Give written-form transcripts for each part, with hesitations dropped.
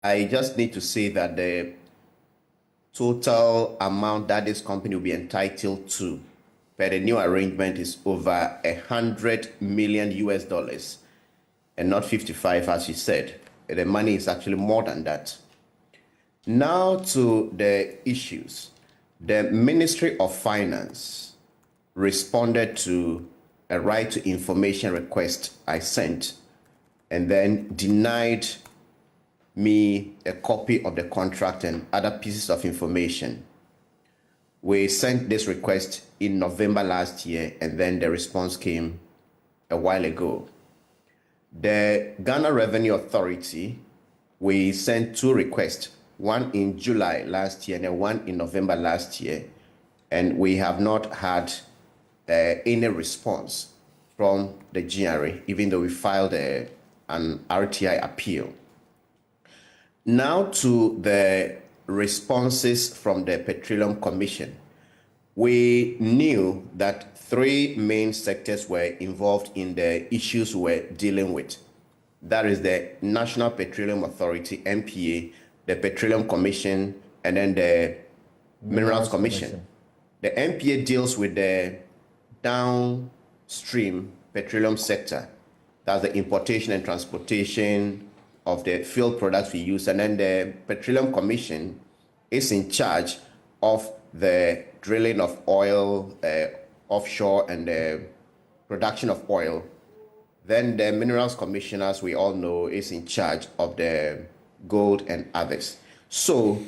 I just need to say that the total amount that this company will be entitled to per the new arrangement is over 100 million US dollars and not 55 as you said. The money is actually more than that. Now to the issues. The Ministry of Finance responded to a right to information request I sent and then denied me a copy of the contract and other pieces of information. We sent this request in November last year, and then the response came a while ago. The Ghana Revenue Authority, we sent two requests, one in July last year and one in November last year, and we have not had any response from the GRA, even though we filed an RTI appeal. Now to the responses from the Petroleum Commission. We knew that three main sectors were involved in the issues we're dealing with. That is the National Petroleum Authority, NPA, the Petroleum Commission, and then the Minerals Commission. The NPA deals with the downstream petroleum sector. That's the importation and transportation of the fuel products we use. And then the Petroleum Commission is in charge of the drilling of oil offshore and the production of oil. Then the Minerals Commission, as we all know, is in charge of the gold and others. So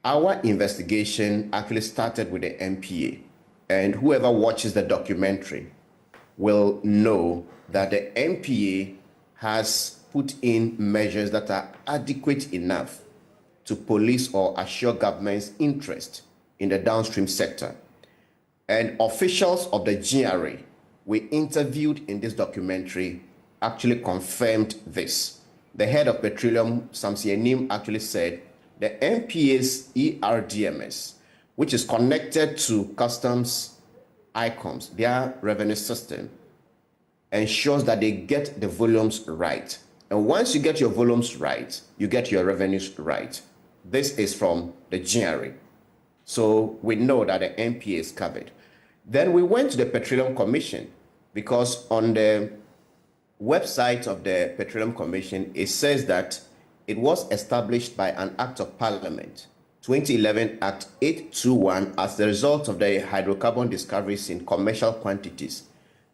our investigation actually started with the NPA. And whoever watches the documentary will know that the NPA has put in measures that are adequate enough to police or assure government's interest in the downstream sector. And officials of the GRA we interviewed in this documentary actually confirmed this. The head of Petroleum, Samson Yanim, actually said the NPA's ERDMS, which is connected to customs ICOMS, their revenue system, ensures that they get the volumes right. And once you get your volumes right, you get your revenues right. This is from the GRA. So we know that the NPA is covered. Then we went to the Petroleum Commission because on the website of the Petroleum Commission, it says that it was established by an Act of Parliament, 2011 Act 821, as the result of the hydrocarbon discoveries in commercial quantities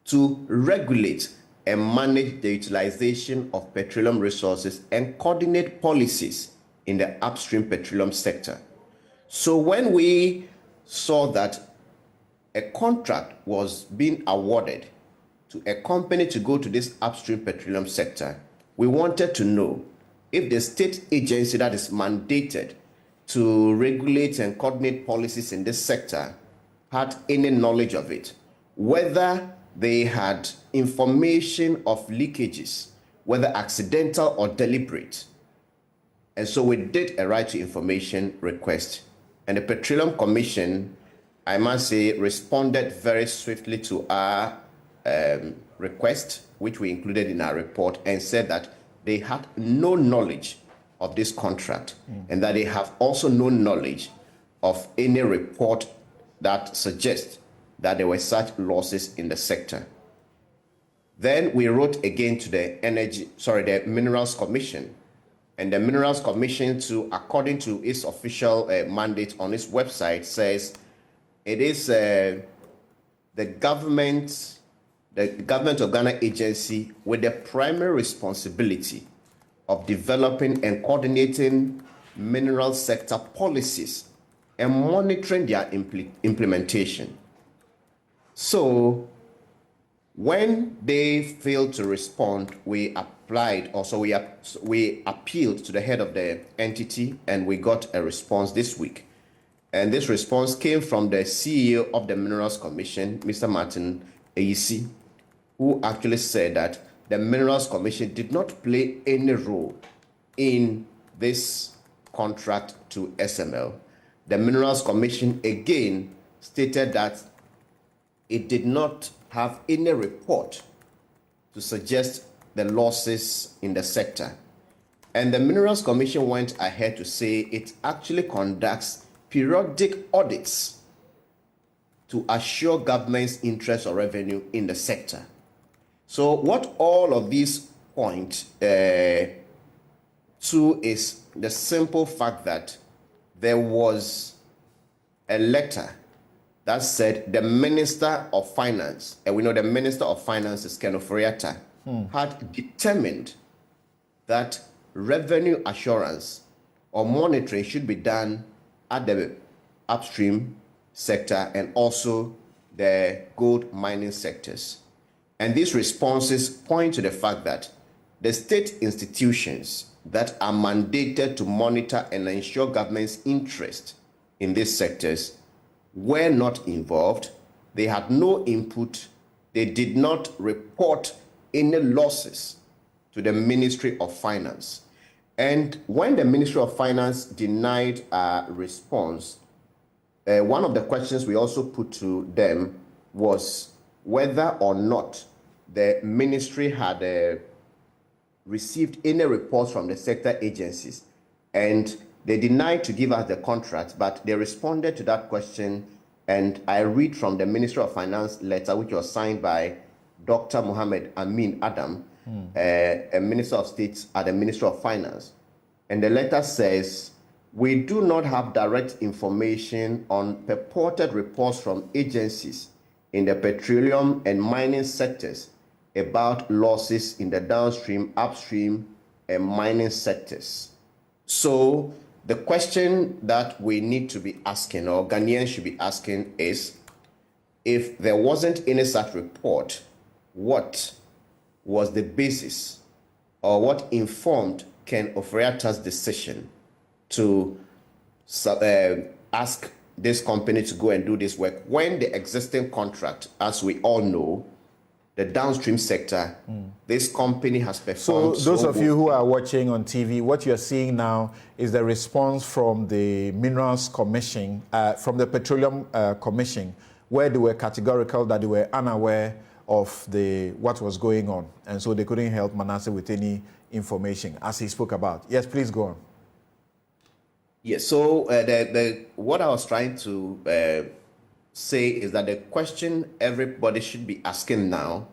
to regulate and manage the utilization of petroleum resources and coordinate policies in the upstream petroleum sector. So when we saw that a contract was being awarded to a company to go to this upstream petroleum sector, we wanted to know if the state agency that is mandated to regulate and coordinate policies in this sector had any knowledge of it, whether they had information of leakages, whether accidental or deliberate. And so we did a right to information request. And the Petroleum Commission, I must say, responded very swiftly to our request, which we included in our report, and said that they had no knowledge of this contract and that they have also no knowledge of any report that suggests that there were such losses in the sector. Then we wrote again to the Minerals Commission, and the Minerals Commission, according to its official mandate on its website, says it is the government of Ghana agency with the primary responsibility of developing and coordinating mineral sector policies and monitoring their implementation. So when they failed to respond, we appealed to the head of the entity, and we got a response this week. And this response came from the CEO of the Minerals Commission, Mr. Martin Ayisi, who actually said that the Minerals Commission did not play any role in this contract to SML. The Minerals Commission again stated that it did not have any report to suggest the losses in the sector. And the Minerals Commission went ahead to say it actually conducts periodic audits to assure government's interest or revenue in the sector. So what all of these point to is the simple fact that there was a letter that said the Minister of Finance, and we know the Minister of Finance is Ken Ofori-Atta, had determined that revenue assurance or monitoring should be done at the upstream sector and also the gold mining sectors. And these responses point to the fact that the state institutions that are mandated to monitor and ensure government's interest in these sectors were not involved. They had no input. They did not report any losses to the Ministry of Finance. And when the Ministry of Finance denied a response, one of the questions we also put to them was whether or not the ministry had received any reports from the sector agencies. And they denied to give us the contract, but they responded to that question. And I read from the Ministry of Finance letter, which was signed by Dr. Mohammed Amin Adam, a Minister of State at the Ministry of Finance. And the letter says, we do not have direct information on purported reports from agencies in the petroleum and mining sectors about losses in the downstream, upstream, and mining sectors. So the question that we need to be asking, or Ghanaians should be asking, is if there wasn't any such report, what was the basis or what informed Ken Ofori-Atta's decision to ask this company to go and do this work when the existing contract, as we all know, the downstream sector, this company has performed. So those of you who are watching on TV, what you're seeing now is the response from the Minerals Commission, from the Petroleum Commission, where they were categorical that they were unaware of what was going on. And so they couldn't help Manasseh with any information, as he spoke about. Yes, please go on. Yes, so what I was trying to say is that the question everybody should be asking now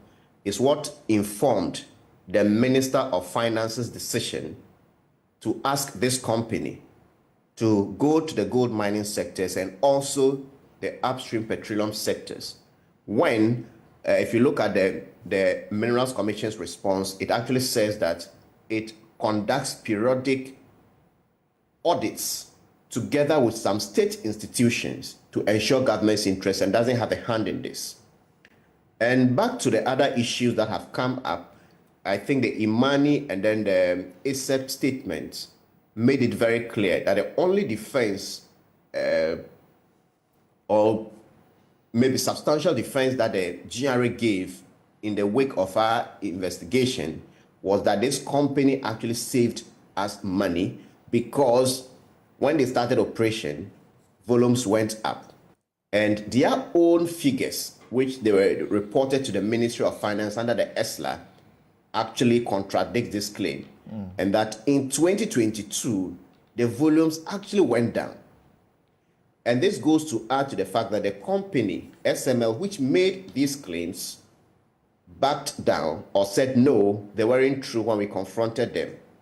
is what informed the Minister of Finance's decision to ask this company to go to the gold mining sectors and also the upstream petroleum sectors. When, if you look at the Minerals Commission's response, it actually says that it conducts periodic audits together with some state institutions to ensure government's interest and doesn't have a hand in this. And back to the other issues that have come up, I think the Imani and then the ASEP statements made it very clear that the only defense or maybe substantial defense that the GRA gave in the wake of our investigation was that this company actually saved us money because when they started operation, volumes went up. And their own figures, which they were reported to the Ministry of Finance under the ESLA, actually contradict this claim. And that in 2022, the volumes actually went down. And this goes to add to the fact that the company, SML, which made these claims, backed down or said no, they weren't true when we confronted them.